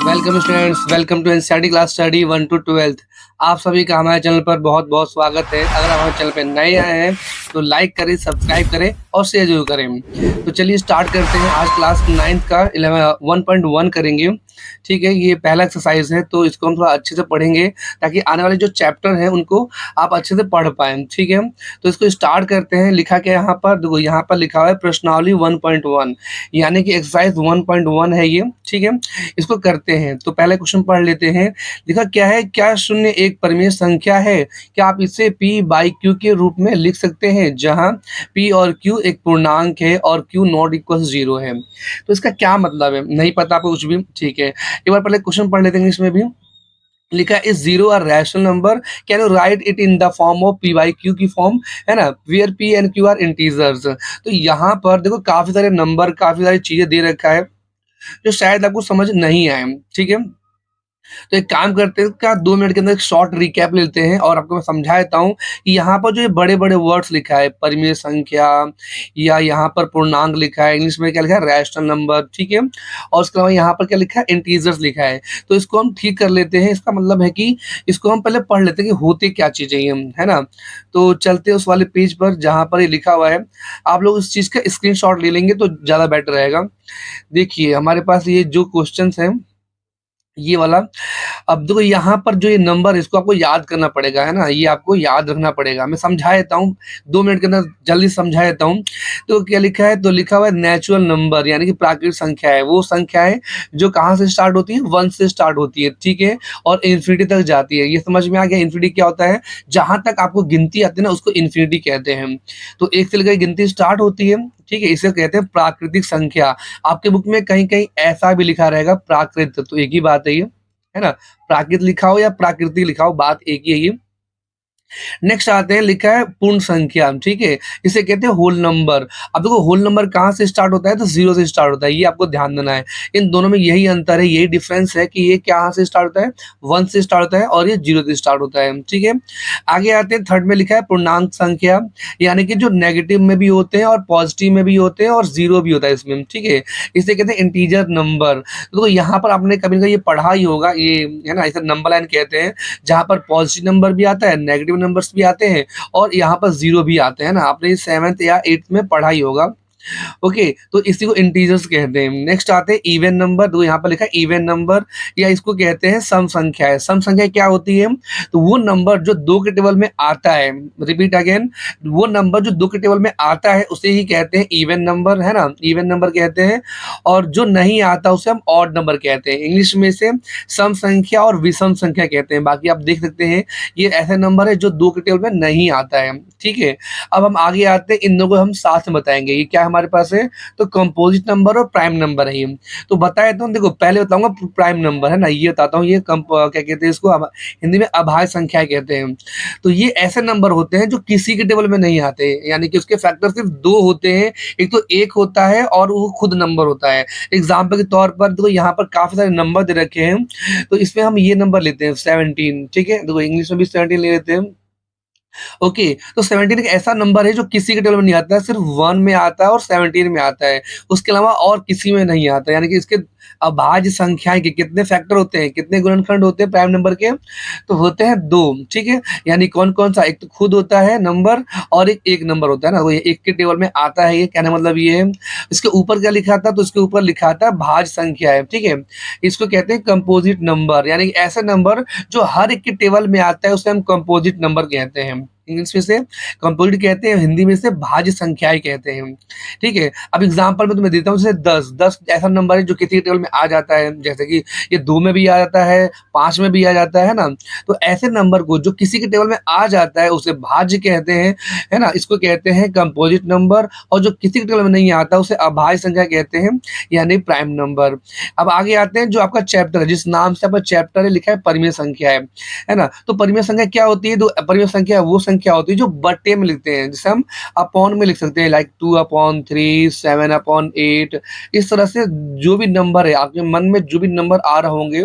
Welcome students, welcome to NCERT class study 1 to 12। आप सभी का हमारे चैनल पर बहुत बहुत स्वागत है। अगर आप हमारे चैनल पर नए आए हैं तो लाइक करें, सब्सक्राइब करें और शेयर जरूर करें। तो चलिए स्टार्ट करते हैं। आज क्लास 9th का 1.1 करेंगे। ठीक है, ये पहला एक्सरसाइज है तो इसको हम थोड़ा अच्छे से पढ़ेंगे ताकि आने वाले जो चैप्टर हैं उनको आप अच्छे से पढ़ पाएँ। ठीक है, तो इसको स्टार्ट करते हैं। लिखा क्या है यहाँ पर, देखो यहाँ पर लिखा हुआ है प्रश्नावली 1.1 यानी कि एक्सरसाइज 1.1 है ये। ठीक है, इसको करते हैं। तो पहले क्वेश्चन पढ़ लेते हैं। लिखा क्या है, क्या शून्य एक परिमेय संख्या है? क्या आप इसे p बाई क्यू के रूप में लिख सकते हैं जहां p और q एक पूर्णांक है और q नॉट इक्वल 0 है? तो इसका क्या मतलब है, नहीं पता आपको कुछ भी? ठीक है, एक बार पहले क्वेश्चन पढ़ लेते हैं इंग्लिश में भी। लिखा is zero a rational number, can you write it in the form of p by Q की फॉर्म, है ना, where p and q are integers. तो यहाँ पर देखो काफी सारे नंबर, काफी सारी चीजें दे रखा है जो शायद आपको समझ नहीं आए। ठीक है, तो एक काम करते हैं, क्या 2 मिनट के अंदर एक शॉर्ट रिकैप लेते हैं और आपको मैं समझा देता हूँ कि यहाँ पर जो ये बड़े-बड़े वर्ड्स लिखा है, परिमेय संख्या या यहाँ पर पूर्णांक लिखा है, इंग्लिश में क्या लिखा है, रैशनल नंबर। ठीक है, और उसके अलावा यहाँ पर क्या लिखा है, इंटीजर्स लिखा है। तो इसको हम ठीक कर लेते हैं। इसका मतलब है कि इसको हम पहले पढ़ लेते हैं कि होते क्या चीजें ये, है ना। तो चलते हैं उस वाले पेज पर जहाँ पर ये लिखा हुआ है। आप लोग इस चीज का स्क्रीनशॉट ले लेंगे तो ज्यादा बेटर रहेगा। देखिए हमारे पास ये जो क्वेश्चन है ये वाला, अब देखो यहाँ पर जो ये नंबर है इसको आपको याद करना पड़ेगा, है ना, ये आपको याद रखना पड़ेगा। मैं समझा देता हूँ 2 मिनट के अंदर, जल्दी समझा देता हूँ। तो क्या लिखा है, तो लिखा हुआ है नेचुरल नंबर यानी कि प्राकृतिक संख्या है वो संख्या है जो कहाँ से स्टार्ट होती है, 1 से स्टार्ट होती है। ठीक है, और इन्फिनिटी तक जाती है। ये समझ में आ गया इन्फिनिटी क्या होता है? जहां तक आपको गिनती आती है ना उसको इन्फिनिटी कहते हैं। तो 1 से लेकर गिनती स्टार्ट होती है। ठीक है, इसे कहते हैं प्राकृतिक संख्या। आपके बुक में कहीं कहीं ऐसा भी लिखा रहेगा प्राकृत, तो एक ही बात है ये, है ना। प्राकृत लिखा हो या प्राकृतिक लिखा हो, बात एक ही है ये। नेक्स्ट आते हैं, लिखा है पूर्ण संख्या। ठीक है, इसे कहते हैं होल नंबर। अब देखो होल नंबर कहाँ से स्टार्ट होता है, तो 0 से स्टार्ट होता है। ये आपको ध्यान देना है। इन दोनों में यही अंतर है, यही डिफरेंस है कि ये कहाँ से स्टार्ट होता है, 1 से स्टार्ट होता है और ये 0 से स्टार्ट होता है। ठीक है, आगे आते हैं, थर्ड में लिखा है पूर्णांक संख्या यानी कि जो नेगेटिव में भी होते हैं और पॉजिटिव में भी होते हैं और 0 भी होता है इसमें। ठीक है, इसे कहते हैं इंटीजर नंबर। तो यहाँ पर आपने कभी ना ये पढ़ा ही होगा, ये है ना, इसे नंबर लाइन कहते हैं जहाँ पर पॉजिटिव नंबर भी आता है, नेगेटिव नंबर्स भी आते हैं और यहाँ पर 0 भी आते हैं ना। आपने 7th या 8th में पढ़ा ही होगा। ओके, तो इसी को इंटीजर्स कहते हैं। नेक्स्ट आते हैं इवन नंबर। तो यहाँ पर लिखा है इवन नंबर या इसको कहते हैं सम संख्या है। सम संख्या क्या होती है, तो वो नंबर जो 2 के टेबल में आता है, रिपीट अगेन, वो नंबर जो 2 के टेबल में आता है उसे ही कहते हैं इवन नंबर, है ना, इवन नंबर कहते हैं। और जो नहीं आता उसे हम ऑड नंबर कहते हैं। इंग्लिश में से सम संख्या और विषम संख्या कहते हैं। बाकी आप देख सकते हैं ये ऐसे नंबर है जो 2 के टेबल में नहीं आता है। ठीक है, अब हम आगे आते हैं, इन दोनों को हम साथ में बताएंगे। ये क्या हमारे पास है, तो कंपोजिट नंबर और प्राइम नंबर है ये। तो बताया तो देखो पहले बताऊंगा प्राइम नंबर, है ना, ये बताता हूँ। ये क्या कहते हैं इसको, हिंदी में अभाज्य संख्या कहते हैं। तो ये ऐसे नंबर होते हैं जो किसी के टेबल में नहीं आते, यानी कि उसके फैक्टर सिर्फ 2 होते हैं। एक तो 1 होता है और वो खुद नंबर होता है। एग्जाम्पल के तौर पर देखो यहाँ पर काफी सारे नंबर दे रखे हैं, तो इसमें हम ये नंबर लेते हैं 17। ठीक है, देखो इंग्लिश में भी 17 ले लेते हैं। ओके, तो 17 एक ऐसा नंबर है जो किसी के टेबल में नहीं आता है, सिर्फ 1 में आता है और 17 में आता है। उसके अलावा और किसी में नहीं आता, यानी कि इसके अभाज्य संख्याएं के कितने फैक्टर होते हैं, कितने गुणनखंड होते हैं प्राइम नंबर के, तो होते हैं 2। ठीक है, यानी कौन कौन सा, एक तो खुद होता है नंबर और एक नंबर होता है ना, वो ये एक के टेबल में आता है। ये कहने मतलब ये है। इसके ऊपर क्या लिखा था, तो इसके ऊपर लिखा था भाज्य संख्या है। ठीक है, इसको कहते हैं कंपोजिट नंबर, यानी ऐसे नंबर जो हर एक के टेबल में आता है उसे हम कंपोजिट नंबर कहते हैं। इंग्लिश में से कंपोजिट कहते हैं, हिंदी में से भाज्य संख्याएं कहते हैं। ठीक है, अब एग्जांपल में तुम्हें देता हूँ, जैसे 10 ऐसा नंबर है जो किसी टेबल में आ जाता है, जैसे कि ये 2 में भी आ जाता है, 5 में भी आ जाता है ना। तो ऐसे नंबर को जो किसी के टेबल में आ जाता है उसे भाज्य कहते हैं, है ना, इसको कहते हैं कंपोजिट नंबर। और जो किसी के टेबल में नहीं आता उसे अभाज्य संख्या कहते हैं, यानी प्राइम नंबर। अब आगे आते हैं, जो आपका चैप्टर है, जिस नाम से आपका चैप्टर है, लिखा है परिमेय संख्या है ना। तो परिमेय संख्या क्या होती है, तो परिमेय संख्या वो संख्या संख्या होती है जो बटे में लिखते हैं, जिसे हम अपॉन में लिख सकते हैं, लाइक 2/3, 7/8। इस तरह से जो भी नंबर है आपके मन में, जो भी नंबर आ रहे होंगे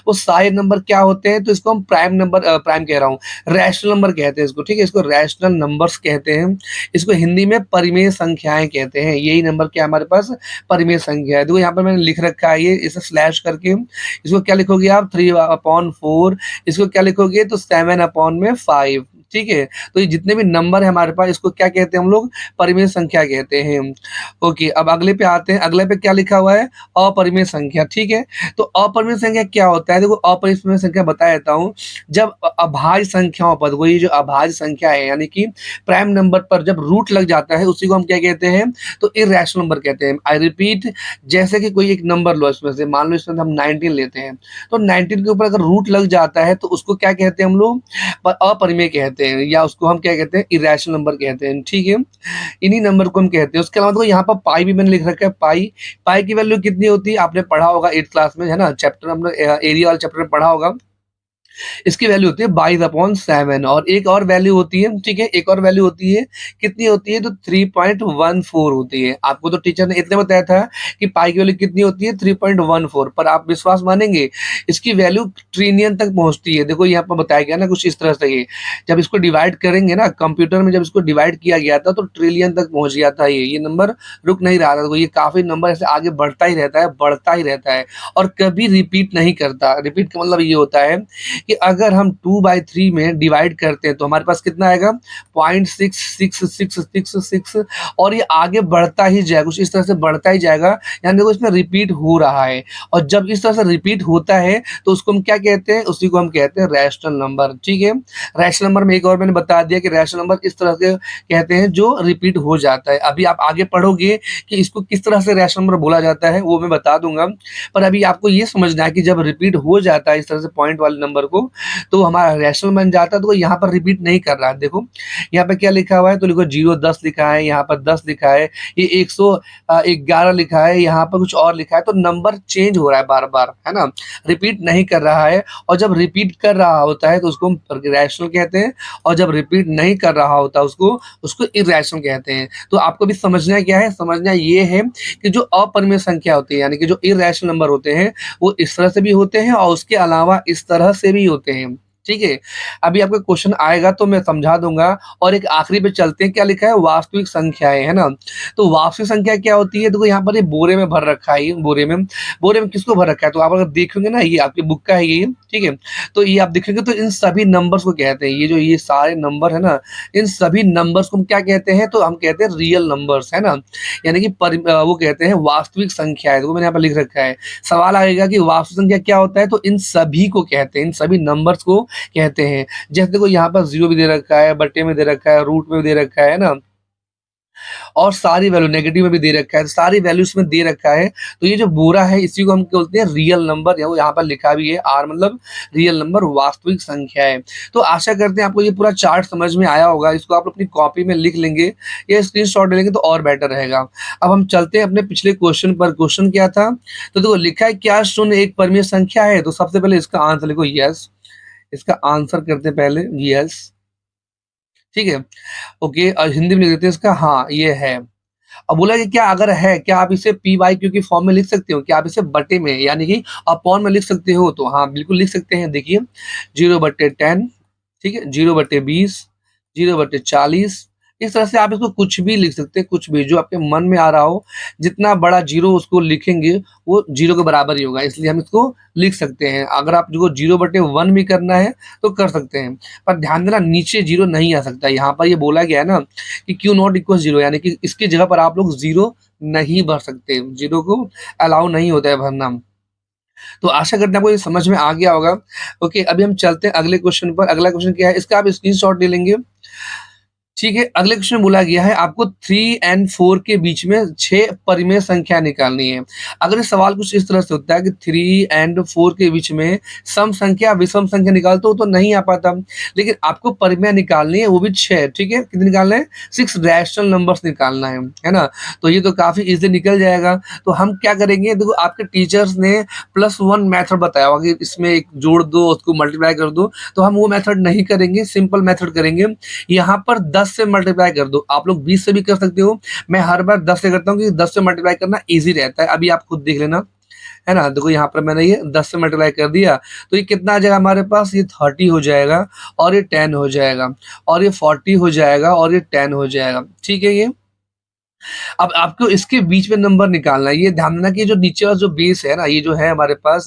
वो सारे नंबर क्या होते हैं, तो इसको हम प्राइम नंबर, प्राइम कह रहा हूँ, रैशनल नंबर कहते हैं इसको, ठीक है। इसको रैशनल नंबर्स कहते हैं। इसको हिंदी में परिमेय संख्याएं कहते हैं। यही नंबर क्या हमारे पास परिमेय संख्या है। देखो यहाँ पर मैंने लिख रखा है, ये इसे स्लैश करके इसको क्या लिखोगे आप, 3/4। इसको क्या लिखोगे, तो 7/5, ठीक है। तो ये जितने भी नंबर है हमारे पास, इसको क्या कहते हैं हम लोग, परिमेय संख्या कहते हैं। ओके, अब अगले पे आते हैं। अगले पे क्या लिखा हुआ है, अपरिमेय संख्या, ठीक है। तो अपरिमेय संख्या क्या होता है, देखो अपरिमेय संख्या बता देता हूँ। जब अभाज्य संख्याओं पर, वही जो अभाज्य संख्या है यानी कि प्राइम नंबर पर जब रूट लग जाता है, उसी को हम क्या कहते हैं, तो इर्रेशनल नंबर कहते हैं। आई रिपीट, जैसे कि कोई एक नंबर लो, इसमें से मान लो इसमें हम 19 लेते हैं, तो 19 के ऊपर अगर रूट लग जाता है तो उसको क्या कहते हैं हम लोग, अपरिमेय कहते हैं, या उसको हम क्या कहते हैं, इर्रेशनल नंबर कहते हैं, ठीक है। इन्हीं नंबर को हम कहते हैं। उसके अलावा देखो यहाँ पर पाई भी मैंने लिख रखा है। पाई, पाई की वैल्यू कितनी होती है, आपने पढ़ा होगा 8th क्लास में, है ना, चैप्टर हमने एरिया वाले चैप्टर में पढ़ा होगा। इसकी वैल्यू होती है 22/7। और एक और वैल्यू होती है, ठीक है, एक और वैल्यू होती है, कितनी होती है, तो 3.14 होती है। आपको तो टीचर ने इतने बताया था कि पाई की वैल्यू कितनी होती है, 3.14, पर आप विश्वास मानेंगे इसकी वैल्यू ट्रिलियन तक पहुंचती है। देखो यहाँ पर बताया गया ना कुछ इस तरह से, ये जब इसको डिवाइड करेंगे ना कंप्यूटर में, जब इसको डिवाइड किया गया था तो ट्रिलियन तक पहुंच गया था। ये नंबर रुक नहीं रहा था। तो ये काफी नंबर ऐसे आगे बढ़ता ही रहता है, बढ़ता ही रहता है, और कभी रिपीट नहीं करता। रिपीट का मतलब ये होता है कि अगर हम 2/3 में डिवाइड करते हैं तो हमारे पास कितना आएगा, 0.6666, और ये आगे बढ़ता ही जाएगा, कुछ इस तरह से बढ़ता ही जाएगा। यानी देखो इसमें रिपीट हो रहा है, और जब इस तरह से रिपीट होता है तो उसको हम क्या कहते हैं, उसी को हम कहते हैं रैशनल नंबर, ठीक है। रैशनल नंबर में एक और मैंने बता दिया कि रैशनल नंबर इस तरह से कहते हैं जो रिपीट हो जाता है। अभी आप आगे पढ़ोगे कि इसको किस तरह से रैशनल नंबर बोला जाता है, वो मैं बता दूंगा। पर अभी आपको ये समझना है कि जब रिपीट हो जाता है इस तरह से पॉइंट वाले नंबर को, तो हमारा रैशनल बन जाता है। तो यहाँ पर रिपीट नहीं कर रहा है। देखो यहाँ पे क्या लिखा हुआ है, तो लिखो 0 10 लिखा है, यहाँ पर 10 लिखा है, ये 111 लिखा है, यहाँ पर कुछ और लिखा है। तो नंबर चेंज हो रहा है बार बार, है ना, रिपीट नहीं कर रहा है। और जब रिपीट कर रहा होता है तो उसको हम रैशनल कहते हैं, और जब रिपीट नहीं कर रहा होता उसको उसको इरैशनल कहते हैं। तो आपको भी समझना क्या है, समझना ये है कि जो अपरिमेय संख्या होती है यानी कि जो इरैशनल नंबर होते हैं वो इस तरह से भी होते हैं और उसके अलावा इस तरह से भी होते हैं, ठीक है। अभी आपका क्वेश्चन आएगा तो मैं समझा दूंगा। और एक आखिरी पे चलते हैं, क्या लिखा है, वास्तविक संख्याएं, है ना। तो वास्तविक संख्या क्या होती है, देखो यहाँ पर ये बोरे में भर रखा है, ये बोरे में किसको भर रखा है, तो आप अगर देखोगे ना, ये आपकी बुक का है ये, ठीक है। तो ये आप देखेंगे तो इन सभी नंबर्स को कहते हैं, ये जो ये सारे नंबर है ना, इन सभी नंबर्स को हम क्या कहते हैं, तो हम कहते हैं रियल नंबर्स, है ना, यानी कि वो कहते हैं वास्तविक संख्या है। तो मैंने यहाँ पर लिख रखा है। सवाल आएगा कि वास्तविक संख्या क्या होता है, तो इन सभी को कहते हैं, इन सभी नंबर्स को कहते हैं। जैसे देखो यहाँ पर 0 भी दे रखा है, बट्टे में दे रखा है, रूट में भी दे रखा है ना, और सारी वैल्यू नेगेटिव में भी दे रखा है, सारी वैल्यू इसमें दे रखा है। तो ये जो बोरा है इसी को हम बोलते हैं रियल नंबर, या वो यहाँ पर लिखा भी है आर मतलब रियल नंबर, वास्तविक संख्या है। तो आशा करते हैं आपको ये पूरा चार्ट समझ में आया होगा। इसको आप अपनी कॉपी में लिख लेंगे या स्क्रीनशॉट ले लेंगे तो और बेटर रहेगा। अब हम चलते हैं अपने पिछले क्वेश्चन पर। क्वेश्चन क्या था, तो देखो लिखा है क्या शून्य एक परिमेय संख्या है। तो सबसे पहले इसका आंसर लिखो यस, इसका आंसर करते हैं पहले यस, ठीक है। ओके, और हिंदी में लिख देते हैं इसका, हाँ ये है। अब बोला कि क्या अगर है, क्या आप इसे पी वाई क्यू की फॉर्म में लिख सकते हो, क्या आप इसे बटे में यानी कि अपॉन में लिख सकते हो, तो हाँ बिल्कुल लिख सकते हैं। देखिए 0/10, ठीक है, 0/20, 0/40, इस तरह से आप इसको कुछ भी लिख सकते हैं, कुछ भी जो आपके मन में आ रहा हो। जितना बड़ा जीरो उसको लिखेंगे वो जीरो के बराबर ही होगा, इसलिए हम इसको लिख सकते हैं। अगर आप जो 0/1 भी करना है तो कर सकते हैं, पर ध्यान देना नीचे जीरो नहीं आ सकता। यहाँ पर ये बोला गया है ना कि क्यू नॉट इक्वल जीरो, यानी कि इसकी जगह पर आप लोग जीरो नहीं भर सकते, जीरो को अलाउ नहीं होता है भरना। तो आशा करते हैं आपको ये समझ में आ गया होगा। ओके, अभी हम चलते हैं अगले क्वेश्चन पर। अगला क्वेश्चन क्या है, इसका आप स्क्रीनशॉट ले लेंगे। ठीक है, अगले क्वेश्चन में बोला गया है आपको 3 एंड 4 के बीच में 6 परिमेय संख्या निकालनी है। अगर ये सवाल कुछ इस तरह से होता है कि 3 एंड 4 के बीच में सम संख्या, विषम संख्या निकालते हो तो नहीं आ पाता। लेकिन आपको परिमेय निकालनी है, वो भी 6, ठीक है? कितने निकालना है? 6 रैशनल नंबर्स निकालना है ना? तो ये तो काफ़ी ईज़िली निकल जाएगा। तो हम क्या करेंगे, देखो आपके टीचर्स ने +1 मेथड बताया होगा कि इसमें एक जोड़ दो, उसको मल्टीप्लाई कर दो, तो हम वो मेथड नहीं करेंगे, सिंपल मेथड करेंगे। यहाँ पर 10 से मल्टीप्लाई कर दो, आप लोग 20 से भी कर सकते हो। मैं हर बार 10 से करता हूँ क्योंकि 10 से मल्टीप्लाई करना ईज़ी रहता है। अभी आप खुद देख लेना, है ना? देखो यहाँ पर मैंने ये 10 से मल्टीप्लाई कर दिया, तो ये कितना आ जाएगा हमारे पास? ये 30 हो जाएगा और ये 10 हो जाएगा और ये 40 हो जाएगा और ये 10 हो जाएगा, ठीक है ये? अब आपको इसके बीच में नंबर निकालना है। ये ध्यान देना कि जो नीचे वाला जो बेस है ना, ये जो है हमारे पास,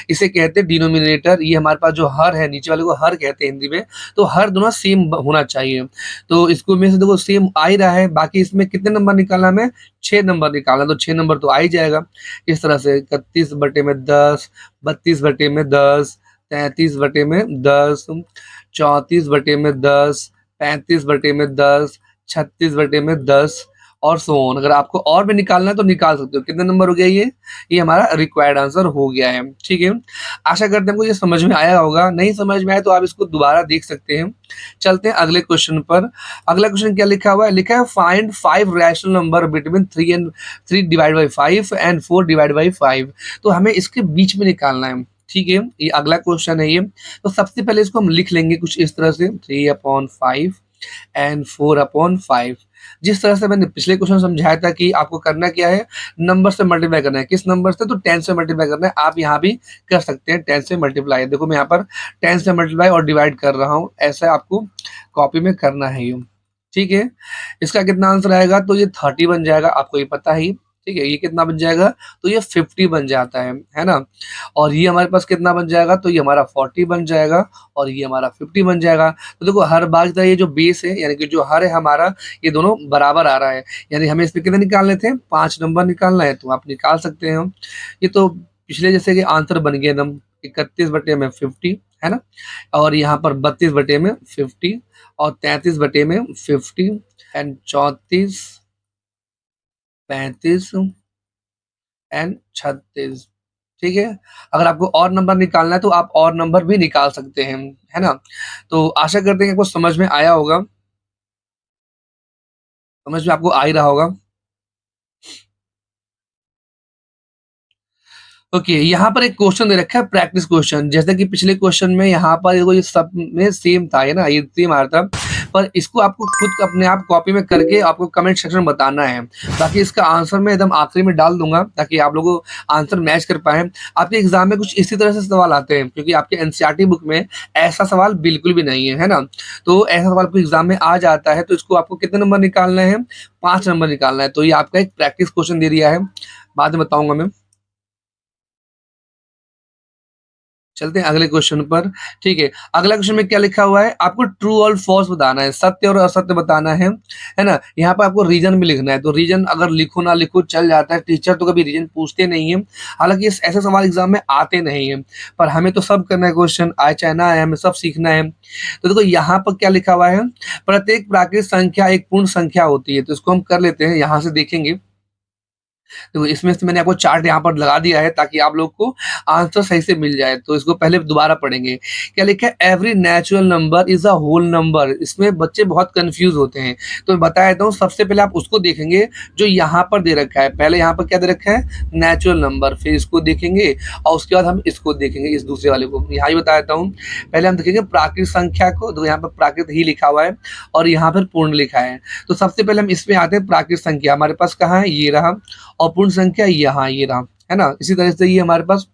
इसे कहते हैं डिनोमिनेटर। ये हमारे पास जो हर है, नीचे वाले को हर कहते हैं हिंदी में, तो हर दोनों सेम होना चाहिए। तो इसको में से देखो सेम आ ही रहा है, बाकी इसमें कितने नंबर निकालना है हमें? 6 नंबर निकालना, तो 6 नंबर तो आ ही जाएगा। इस तरह से 31/10, 32/10, 33/10, 34/10, 35/10, 36/10 और सो ऑन। अगर आपको और भी निकालना है तो निकाल सकते हो। कितने नंबर हो गया ये? ये हमारा रिक्वायर्ड आंसर हो गया है, ठीक है? आशा करते हैं आपको ये समझ में आया होगा। नहीं समझ में आया तो आप इसको दोबारा देख सकते हैं। चलते हैं अगले क्वेश्चन पर। अगला क्वेश्चन क्या लिखा हुआ है? लिखा है find 5 rational number between 3 divide by 5 and 4 divide by 5। तो हमें इसके बीच में निकालना है, ठीक है? ये अगला क्वेश्चन है ये। तो सबसे पहले इसको हम लिख लेंगे कुछ इस तरह से, 3/5 एंड 4/5। जिस तरह से मैंने पिछले क्वेश्चन समझाया था कि आपको करना क्या है, नंबर से मल्टीप्लाई करना है। किस नंबर से? तो 10 से मल्टीप्लाई करना है। आप यहाँ भी कर सकते हैं 10 से मल्टीप्लाई। देखो मैं यहाँ पर 10 से मल्टीप्लाई और डिवाइड कर रहा हूँ, ऐसा आपको कॉपी में करना है ये, ठीक है? इसका कितना आंसर आएगा? तो ये 30 बन जाएगा, आपको ये पता ही, ठीक है? ये कितना बन जाएगा? तो ये 50 बन जाता है ना? और ये हमारे पास कितना बन जाएगा? तो ये हमारा 40 बन जाएगा और ये हमारा 50 बन जाएगा। तो देखो हर बार की तरह ये जो बेस है, यानी कि जो हर है हमारा, ये दोनों बराबर आ रहा है। यानी हमें इसमें कितने निकालने थे? 5 नंबर निकालना है, तो आप निकाल सकते हैं। ये तो पिछले जैसे कि आंसर बन गया एकदम, 31/50, है ना? और यहाँ पर 32/50 और 33/50 एंड 34, 35 एंड 36, ठीक है? अगर आपको और नंबर निकालना है तो आप और नंबर भी निकाल सकते हैं, है ना? तो आशा करते हैं कि आपको समझ में आया होगा। समझ में आपको आ ही रहा होगा। ओके, यहाँ पर एक क्वेश्चन दे रखा है, प्रैक्टिस क्वेश्चन। जैसे कि पिछले क्वेश्चन में यहाँ पर देखो ये सब में सेम था, है ना? ये सेम आ रहा था, पर इसको आपको खुद अपने आप कॉपी में करके आपको कमेंट सेक्शन में बताना है। बाकी इसका आंसर मैं एकदम आखिरी में डाल दूंगा ताकि आप लोगों को आंसर मैच कर पाए। आपके एग्जाम में कुछ इसी तरह से सवाल आते हैं, क्योंकि आपके एनसीईआरटी बुक में ऐसा सवाल बिल्कुल भी नहीं है ना? तो ऐसा सवाल आपको एग्जाम में आ जाता है, तो इसको आपको कितने नंबर निकालना है? 5 नंबर निकालना है। तो ये आपका एक प्रैक्टिस क्वेश्चन दे दिया है, बाद में बताऊंगा मैं। चलते हैं अगले क्वेश्चन पर, ठीक है? अगला क्वेश्चन में क्या लिखा हुआ है? आपको ट्रू और फॉल्स बताना है, सत्य और असत्य बताना है ना? यहाँ पर आपको रीजन भी लिखना है। तो रीजन अगर लिखो ना लिखो चल जाता है, टीचर तो कभी रीजन पूछते नहीं है। हालांकि ऐसे सवाल एग्जाम में आते नहीं है, पर हमें तो सब करना है, क्वेश्चन आए चाहे ना आए, हमें सब सीखना है। तो देखो यहाँ पर क्या लिखा हुआ है? प्रत्येक प्राकृतिक संख्या एक पूर्ण संख्या होती है। तो इसको हम कर लेते हैं, यहाँ से देखेंगे। तो इसमें से मैंने आपको चार्ट यहाँ पर लगा दिया है ताकि आप लोग को आंसर सही से मिल जाए। तो इसको पहले दोबारा पढ़ेंगे। क्या लिखा है? Every natural number is a whole number. इसमें बच्चे बहुत कंफ्यूज होते हैं, तो मैं बता देता हूँ। सबसे पहले आप उसको देखेंगे जो यहाँ पर दे रखा है। पहले यहाँ पर क्या दे रखा है? Natural number. फिर इसको देखेंगे और उसके बाद हम इसको देखेंगे, इस दूसरे वाले को। यहाँ ही बता देता हूँ। पहले हम देखेंगे प्राकृतिक संख्या को, तो यहाँ पर प्राकृतिक ही लिखा हुआ है और यहाँ पर पूर्ण लिखा है। तो सबसे पहले हम इसमें आते हैं। प्राकृतिक संख्या हमारे पास कहाँ है? ये रहा। और पूर्ण संख्या यहाँ ये रहा, है ना? इसी तरह से ये हमारे पास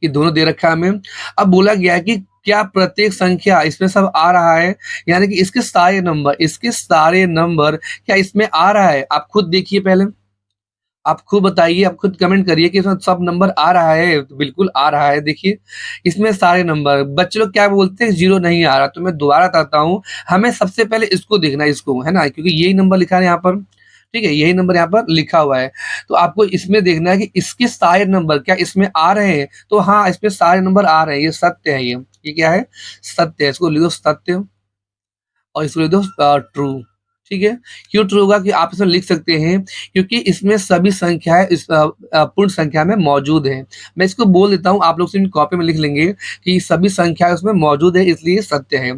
ये दोनों दे रखा है हमें। अब बोला गया है कि क्या प्रत्येक संख्या इसमें सब आ रहा है, यानी कि इसके सारे नंबर क्या इसमें आ रहा है? आप खुद देखिए, पहले आप खुद बताइए, आप खुद कमेंट करिए कि इसमें सब नंबर आ रहा है। तो बिल्कुल आ रहा है, देखिए इसमें सारे नंबर। बच्चे लोग क्या बोलते हैं? जीरो नहीं आ रहा। तो मैं दोबारा बताता हूँ, हमें सबसे पहले इसको देखना है, इसको, है ना? क्योंकि यही नंबर लिखा है यहाँ पर, ठीक है? यही नंबर यहाँ पर लिखा हुआ है। तो आपको इसमें देखना है कि इसके सारे नंबर क्या इसमें आ रहे हैं? तो हाँ, इसमें सारे नंबर आ रहे हैं, ये सत्य है। ये क्या है? सत्य है। इसको लिखो सत्य। और इसको लिख दो ट्रू। ठीक है, क्यों ट्रू होगा कि आप इसमें लिख सकते हैं क्योंकि इसमें सभी संख्याएं इस पूर्ण संख्या में मौजूद हैं। मैं इसको बोल देता हूँ, आप लोग सिर्फ कॉपी में लिख लेंगे कि सभी संख्याएं उसमें मौजूद है इसलिए सत्य है।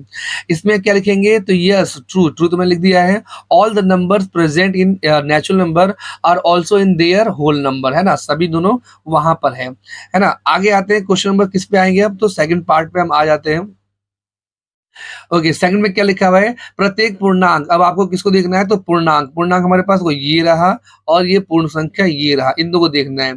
इसमें क्या लिखेंगे तो यस ट्रू, ट्रू तो मैंने लिख दिया है। All the numbers present in natural number are also in their whole number, है ना, सभी दोनों वहां पर है ना। आगे आते हैं क्वेश्चन नंबर किस पे आएंगे अब, तो सेकंड पार्ट पे हम आ जाते हैं। ओके, सेकंड में क्या लिखा हुआ है, प्रत्येक पूर्णांक। अब आपको किसको देखना है तो पूर्णांक, पूर्णांक हमारे पास वो ये रहा और ये पूर्ण संख्या ये रहा, इन दो को देखना है।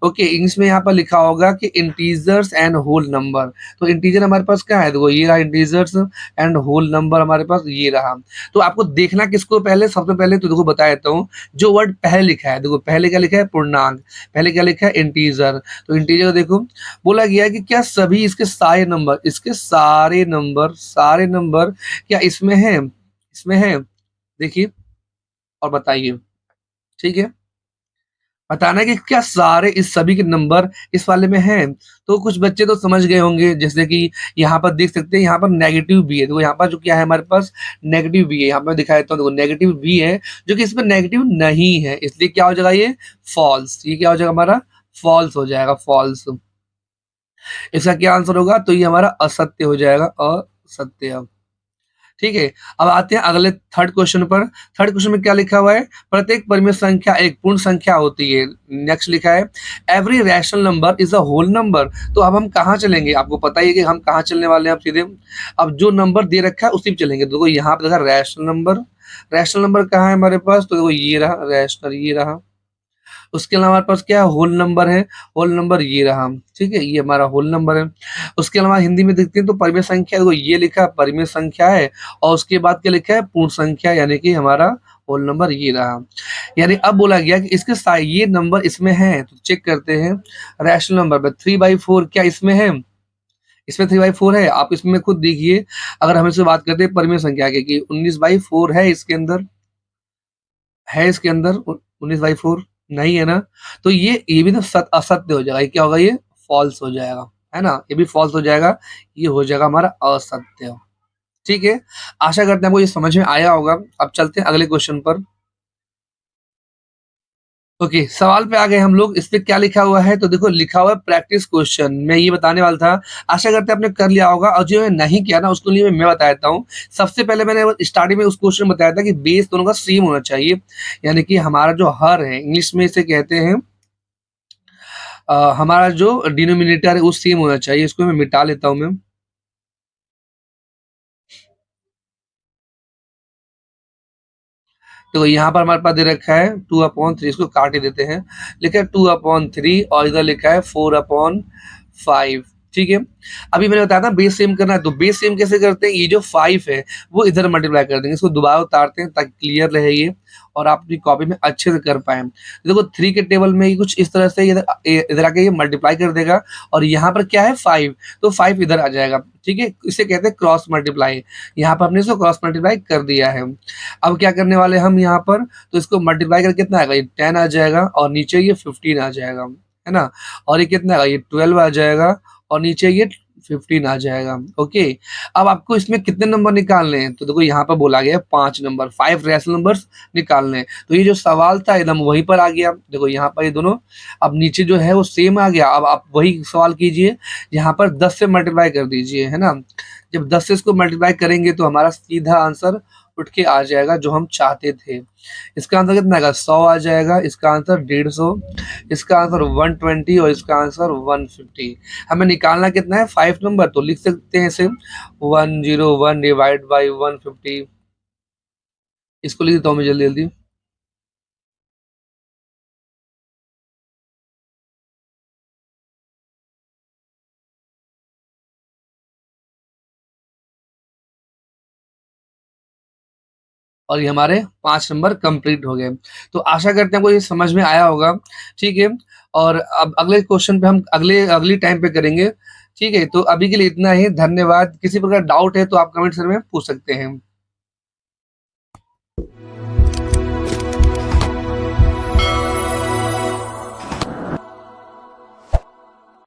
ओके, इंग्लिश में यहाँ पर लिखा होगा कि इंटीजर्स एंड होल नंबर। तो इंटीजर हमारे पास क्या है, देखो ये रहा इंटीजर्स एंड होल नंबर हमारे पास ये रहा। तो आपको देखना किसको पहले, सबसे पहले तो देखो बता देता हूँ, जो वर्ड पहले लिखा है, देखो पहले क्या लिखा है पूर्णांक, पहले क्या लिखा है इंटीजर। तो इंटीजर देखो बोला गया है कि क्या सभी इसके सारे नंबर, इसके सारे नंबर क्या इसमें है, इसमें है, देखिए और बताइए। ठीक है, बताना है कि क्या सारे इस सभी के नंबर इस वाले में हैं। तो कुछ बच्चे तो समझ गए होंगे, जैसे कि यहाँ पर देख सकते हैं, यहाँ पर नेगेटिव भी है, देखो यहाँ पर जो क्या है हमारे पास नेगेटिव भी है, यहाँ पर दिखा देता हूँ, देखो नेगेटिव भी है जो कि इसमें नेगेटिव नहीं है, इसलिए क्या हो जाएगा ये फॉल्स, ये क्या हो जाएगा हमारा फॉल्स हो जाएगा, फॉल्स। इसका क्या आंसर होगा तो ये हमारा असत्य हो जाएगा, असत्य। ठीक है, अब आते हैं अगले थर्ड क्वेश्चन पर। थर्ड क्वेश्चन में क्या लिखा हुआ है, प्रत्येक परिमेय संख्या एक पूर्ण संख्या होती है। नेक्स्ट लिखा है every rational number is a whole number. तो अब हम कहाँ चलेंगे, आपको पता ही है कि हम कहाँ चलने वाले हैं, आप सीधे अब जो नंबर दे रखा है उसी पे चलेंगे। देखो यहाँ पे देखा रैशनल नंबर, रैशनल नंबर कहाँ है हमारे पास, तो देखो ये रहा रैशनल, ये रहा। उसके अलावा हमारे पास क्या है होल नंबर है, होल नंबर ये रहा। ठीक है, ये हमारा होल नंबर है। उसके अलावा हिंदी में देखते हैं तो परिमेय संख्या, देखो ये लिखा है परिमेय संख्या है, और उसके बाद क्या लिखा है पूर्ण संख्या, यानी कि हमारा होल नंबर ये रहा। यानी अब बोला गया कि इसके ये नंबर इसमें है, तो चेक करते हैं रैशनल नंबर में 3/4 क्या इसमें है, इसमें 3/4 है। आप इसमें खुद देखिए, अगर हम इससे बात करते हैं परिमेय संख्या के कि 19/4 है इसके अंदर, है इसके अंदर 19/4 नहीं है ना, तो ये भी तो असत्य हो जाएगा, ये क्या होगा ये फॉल्स हो जाएगा, है ना, ये भी फॉल्स हो जाएगा, ये हो जाएगा हमारा असत्य। ठीक है, आशा करते हैं आपको ये समझ में आया होगा। अब चलते हैं अगले क्वेश्चन पर। ओके, सवाल पे आ गए हम लोग, इस पे क्या लिखा हुआ है तो देखो लिखा हुआ है प्रैक्टिस क्वेश्चन, मैं ये बताने वाला था, आशा करते हैं आपने कर लिया होगा, और जो नहीं किया ना उसके लिए मैं बता देता हूँ। सबसे पहले मैंने स्टार्टिंग में उस क्वेश्चन बताया था कि बेस दोनों का सेम होना चाहिए, यानी कि हमारा जो हर है इंग्लिश में इसे कहते हैं हमारा जो डिनोमिनेटर है वो सेम होना चाहिए। इसको मैं मिटा लेता हूँ मैं। देखो यहाँ पर हमारे पास दे रखा है 2/3, इसको काट ही देते हैं, लिखा है 2/3 और इधर लिखा है 4/5। ठीक है, अभी मैंने बताया था बेस सेम करना है, तो बेस सेम कैसे करते हैं, ये जो 5 है वो इधर मल्टीप्लाई कर देंगे, इसको दोबारा उतारते हैं ताकि क्लियर रहे ये और आप अपनी कॉपी में अच्छे से कर पाए। देखो 3 के टेबल में ये कुछ इस तरह से इधर इधर आके ये मल्टीप्लाई कर देगा, और यहाँ पर क्या है 5, तो 5 इधर आ जाएगा। ठीक है, इसे कहते हैं क्रॉस मल्टीप्लाई, यहाँ पर हमने इसको क्रॉस मल्टीप्लाई कर दिया है। अब क्या करने वाले हम यहाँ पर, तो इसको मल्टीप्लाई करके कितना आएगा, ये 10 आ जाएगा और नीचे ये 15 आ जाएगा, है ना, और ये कितना आएगा, ये 12 आ जाएगा और नीचे ये 15 आ जाएगा। ओके, अब आपको इसमें कितने नंबर निकालने हैं, तो देखो यहाँ पर बोला गया है 5 नंबर, 5 रैशनल नंबर्स निकालने हैं। तो ये जो सवाल था एकदम वहीं पर आ गया, देखो यहाँ पर ये दोनों अब नीचे जो है वो सेम आ गया। अब आप वही सवाल कीजिए, यहाँ पर 10 से मल्टीप्लाई कर दीजिए, है ना, जब 10 से इसको मल्टीप्लाई करेंगे तो हमारा सीधा आंसर उठ के आ जाएगा जो हम चाहते थे। इसका आंसर कितना आएगा 100 आ जाएगा, इसका आंसर 150, इसका आंसर 120 और इसका आंसर 150। हमें निकालना कितना है 5 नंबर, तो लिख सकते हैं इसे 101 डिवाइड बाई 150। इसको लिख देता हूँ मैं जल्दी जल्दी। और ये हमारे 5 नंबर कंप्लीट हो गए। तो आशा करते हैं आपको ये समझ में आया होगा। ठीक है, और अब अगले क्वेश्चन पे हम अगली टाइम पे करेंगे। ठीक है, तो अभी के लिए इतना ही, धन्यवाद। किसी प्रकार डाउट है तो आप कमेंट सेक्शन में पूछ सकते हैं।